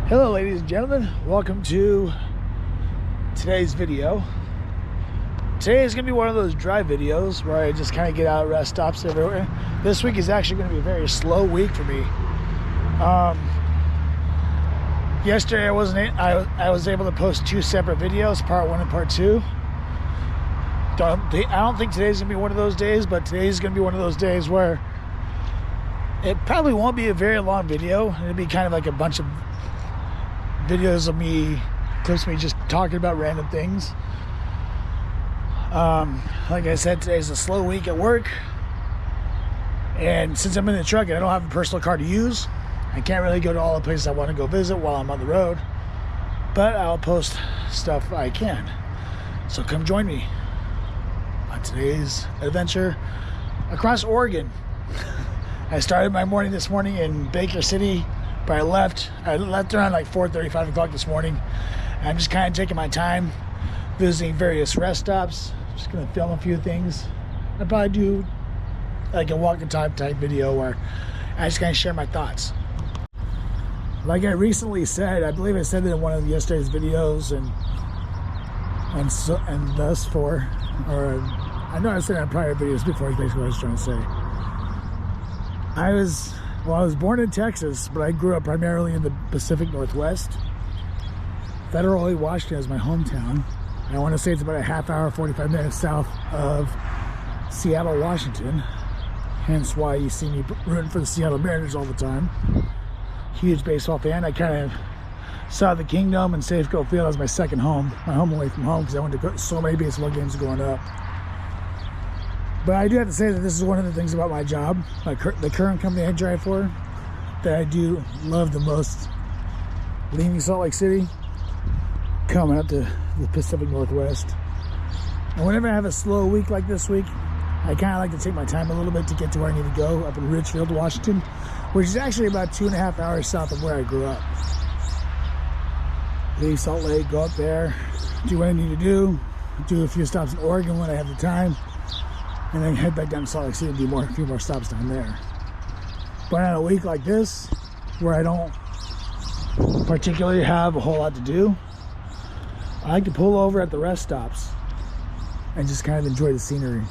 Hello ladies and gentlemen, welcome to today's video. Today is going to be one of those drive videos where I just kind of get out at rest stops everywhere. This week is actually going to be a very slow week for me. Yesterday I was able to post two separate videos, part one and part two. I don't think today's going to be one of those days, but today's going to be one of those days where it probably won't be a very long video. It'll be kind of like a bunch of videos of me, clips of me just talking about random things. Like I said, today's a slow week at work, and since I'm in the truck and I don't have a personal car to use, I can't really go to all the places I want to go visit while I'm on the road, but I'll post stuff I can. So come join me on today's adventure across Oregon. I started my morning this morning in Baker City, but I left around like 4:30, 5 o'clock this morning. I'm just kind of taking my time, visiting various rest stops. Just gonna film a few things. I'll probably do like a walk and talk type video where I just kind of share my thoughts. Like I recently said, I believe I said it in one of yesterday's videos, and thus for, or I know I said it in prior videos before, is basically what I was trying to say. I was born in Texas, but I grew up primarily in the Pacific Northwest. Federal Way, Washington is my hometown. I want to say it's about a half hour, 45 minutes south of Seattle, Washington. Hence why you see me rooting for the Seattle Mariners all the time. Huge baseball fan. I kind of saw the Kingdom and Safeco Field as my second home, my home away from home, because I went to so many baseball games growing up. But I do have to say that this is one of the things about my job, the current company I drive for, that I do love the most. Leaving Salt Lake City, coming up to the Pacific Northwest. And whenever I have a slow week like this week, I kind of like to take my time a little bit to get to where I need to go, up in Richfield, Washington, which is actually about 2.5 hours south of where I grew up. Leave Salt Lake, go up there, do what I need to do a few stops in Oregon when I have the time, and then head back down to Salt Lake City and do a few more stops down there. But on a week like this, where I don't particularly have a whole lot to do, I like to pull over at the rest stops and just kind of enjoy the scenery.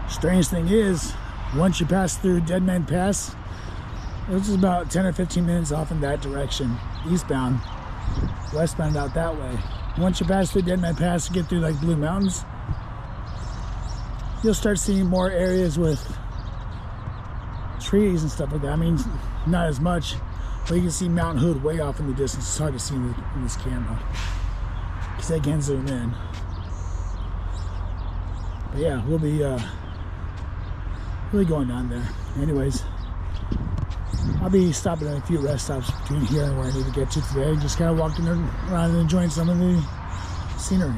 Strange thing is, once you pass through Dead Man Pass, it's just about 10 or 15 minutes off in that direction, eastbound, westbound out that way. Once you pass through Dead Man Pass, you get through like Blue Mountains, you'll start seeing more areas with trees and stuff like that. I mean, not as much, but you can see Mount Hood way off in the distance. It's hard to see in this camera, because I can zoom in. But yeah, we'll be really going down there. Anyways, I'll be stopping at a few rest stops between here and where I need to get to today. Just kind of walking around and enjoying some of the scenery.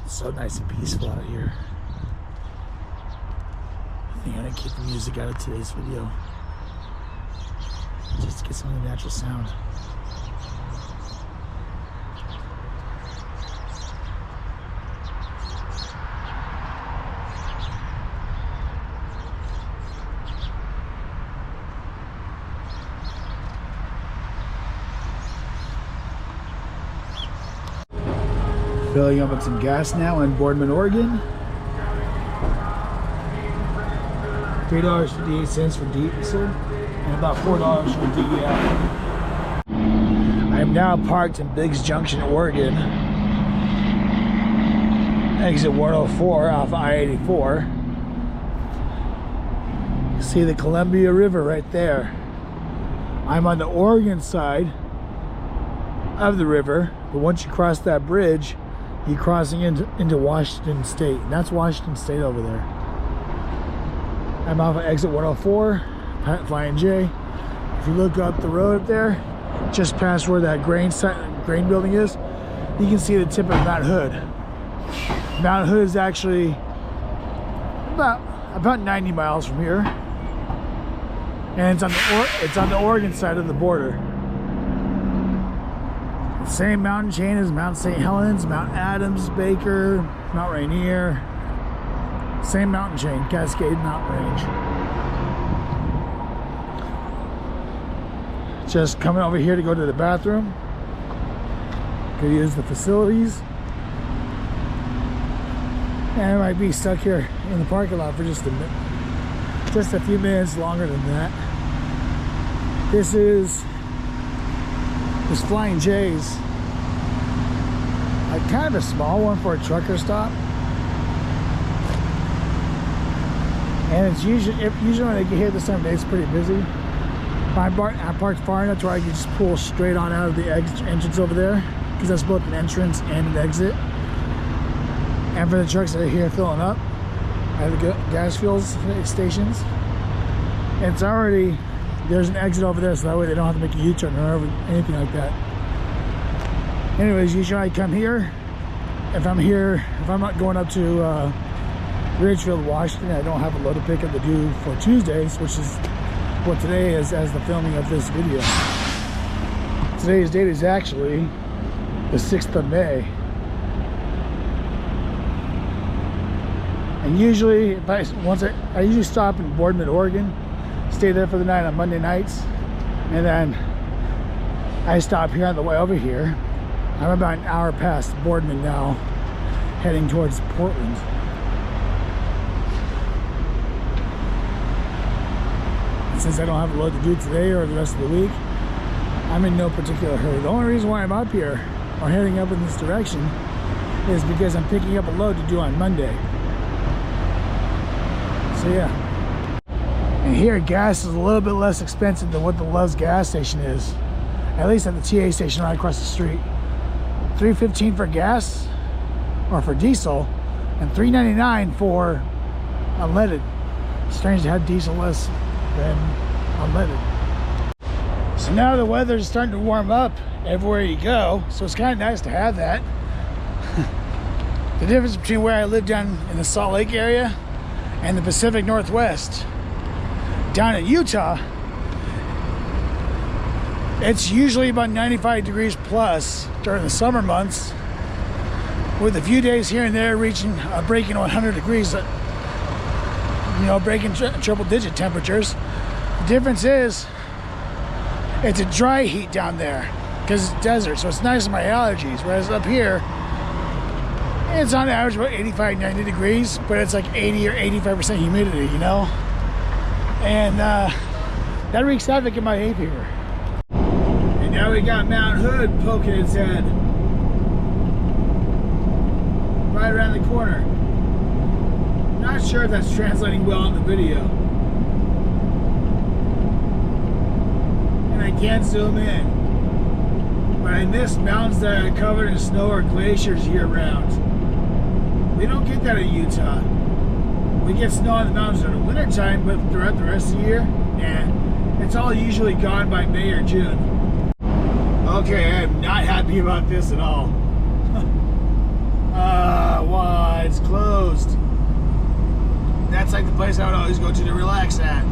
It's so nice and peaceful out here. I think I'm gonna keep the music out of today's video, just to get some of the natural sound. Filling up with some gas now in Boardman, Oregon. $3.58 for diesel and about $4 for DEF. I am now parked in Biggs Junction, Oregon. Exit 104 off I-84. You see the Columbia River right there. I'm on the Oregon side of the river, but once you cross that bridge, you're crossing into Washington State, and that's Washington State over there. I'm off of exit 104, Flying J. If you look up the road up there, just past where that grain building is, you can see the tip of Mount Hood. Mount Hood is actually about 90 miles from here. and it's on the Oregon side of the border. The same mountain chain as Mount St. Helens, Mount Adams, Baker, Mount Rainier. Same mountain chain, Cascade Mountain Range. Just coming over here to go to the bathroom. Could use the facilities. And I might be stuck here in the parking lot for just a few minutes longer than that. This is Flying J's. Like kind of a small one for a trucker stop. And it's usually when I get here this time of day, it's pretty busy. I parked far enough to where I can just pull straight on out of the entrance over there, because that's both an entrance and an exit. And for the trucks that are here filling up at the gas fuel stations, it's already, there's an exit over there, so that way they don't have to make a U-turn or anything like that. Anyways, usually I come here. If I'm not going up to Ridgefield, Washington, I don't have a load of pickup to do for Tuesdays, which is what today is as the filming of this video. Today's date is actually the 6th of May. And usually, I usually stop in Boardman, Oregon, stay there for the night on Monday nights, and then I stop here on the way over here. I'm about an hour past Boardman now, heading towards Portland. And since I don't have a load to do today or the rest of the week, I'm in no particular hurry. The only reason why I'm up here or heading up in this direction is because I'm picking up a load to do on Monday. So yeah. And here gas is a little bit less expensive than what the Love's gas station is. At least at the TA station right across the street. $3.15 for gas or for diesel, and $3.99 for unleaded. Strange to have diesel less than unleaded. So now the weather's starting to warm up everywhere you go, so it's kind of nice to have that. The difference between where I live down in the Salt Lake area and the Pacific Northwest, down in Utah, it's usually about 95 degrees plus during the summer months, with a few days here and there breaking 100 degrees, breaking triple digit temperatures. The difference is it's a dry heat down there because it's desert, so it's nice for my allergies, whereas up here it's on average about 85-90 degrees, but it's like 80 or 85% humidity, and that wreaks havoc in my hay fever. And now we got Mount Hood poking its head right around the corner. Not sure if that's translating well in the video. And I can't zoom in. But I miss mountains that are covered in snow or glaciers year round. We don't get that in Utah. We get snow on the mountains in the wintertime, but throughout the rest of the year, it's all usually gone by May or June. Okay, I am not happy about this at all. Why? It's closed. That's like the place I would always go to relax at.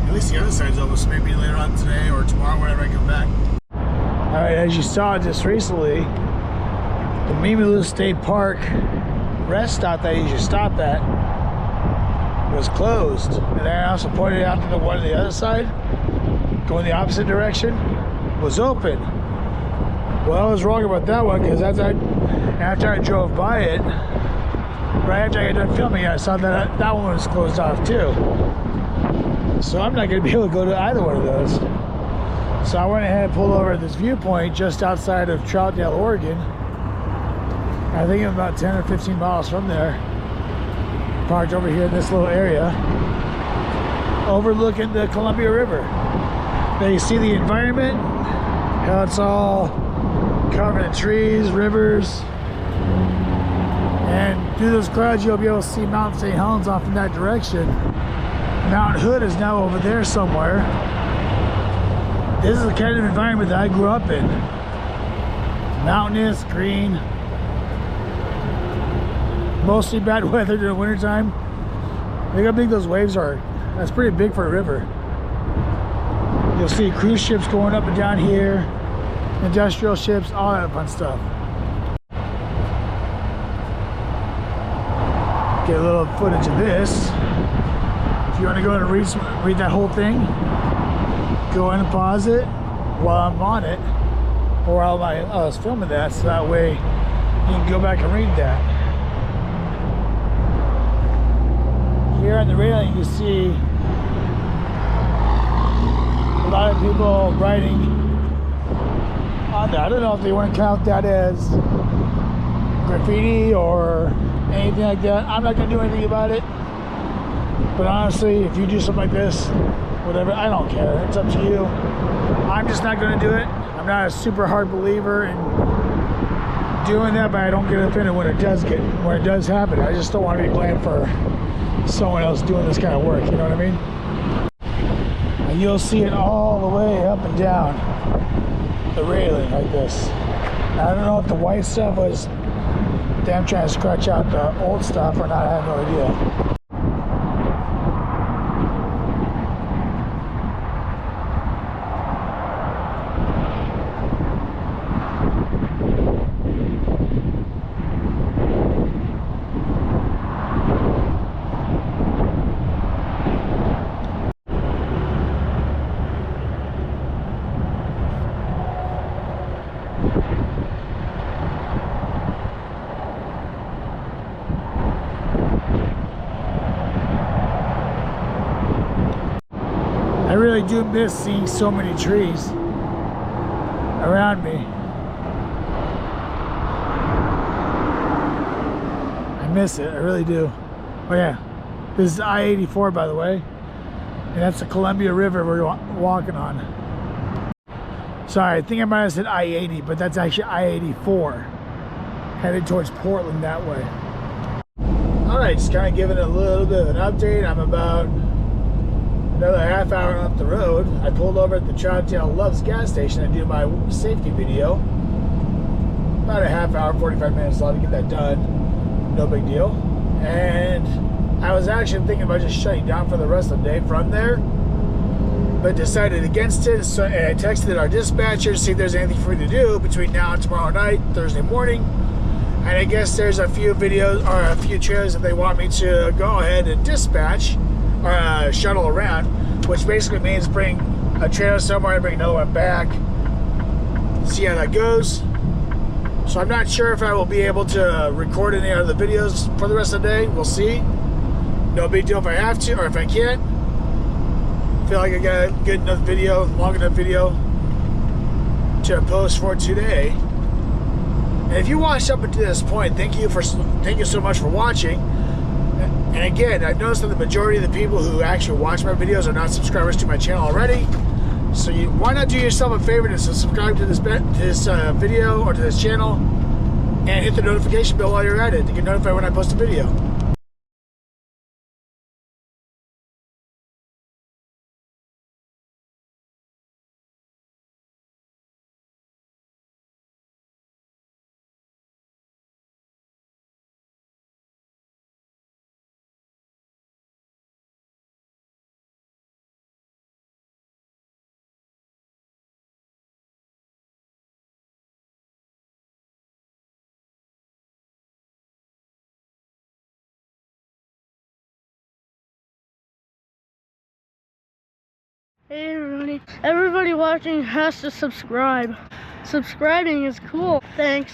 At least the other side's open, so maybe later on today or tomorrow, whenever I come back. Alright, as you saw just recently, the Mimilu State Park rest stop that you should stop at was closed. And then I also pointed out that the one on the other side, going the opposite direction, was open. Well, I was wrong about that one, because after I drove by it, right after I got done filming it, I saw that that one was closed off too. So I'm not going to be able to go to either one of those. So I went ahead and pulled over at this viewpoint just outside of Troutdale, Oregon. I think I'm about 10 or 15 miles from there. Parked over here in this little area, overlooking the Columbia River. Now you see the environment, how it's all covered in trees, rivers, and through those clouds you'll be able to see Mount St. Helens off in that direction. Mount Hood is now over there somewhere. This is the kind of environment that I grew up in. Mountainous, green, mostly bad weather during the wintertime, Look how big those waves are. That's pretty big for a river. You'll see cruise ships going up and down here, industrial ships, all that fun stuff. Get a little footage of this. If you want to go and read that whole thing, go in and pause it while I'm on it, or while I was filming that, so that way you can go back and read that. Here on the railing you see a lot of people writing on that. I don't know if they want to count that as graffiti or anything like that. I'm not going to do anything about it. But honestly, if you do something like this, whatever, I don't care. It's up to you. I'm just not going to do it. I'm not a super hard believer in doing that, but I don't get offended when it does happen. I just don't want to be blamed for someone else doing this kind of work. You know what I mean? And you'll see it all the way up and down the railing like this. Now, I don't know if the white stuff was them trying to scratch out the old stuff or not. I have no idea. I really do miss seeing so many trees around me. I miss it, I really do. Oh yeah, this is I-84 by the way, and that's the Columbia River we're walking on. Sorry, I think I might have said I-80, but that's actually I-84, headed towards Portland that way. Alright, just kind of giving it a little bit of an update. I'm about another half hour up the road. I pulled over at the Troutdale Loves gas station to do my safety video. About a half hour, 45 minutes left to get that done. No big deal. And I was actually thinking about just shutting down for the rest of the day from there, but decided against it. So I texted our dispatcher to see if there's anything for me to do between now and tomorrow night, Thursday morning. And I guess there's a few videos or a few trailers that they want me to go ahead and dispatch or shuttle around, which basically means bring a trailer somewhere and bring another one back. See how that goes. So I'm not sure if I will be able to record any of the videos for the rest of the day. We'll see. No big deal if I have to or if I can't. Feel like I got a good enough video, long enough video to post for today. And if you watched up until this point, thank you so much for watching. And again, I've noticed that the majority of the people who actually watch my videos are not subscribers to my channel already. So why not do yourself a favor to subscribe to this video or to this channel and hit the notification bell while you're at it to get notified when I post a video. Hey everybody watching has to subscribe. Subscribing is cool. Thanks.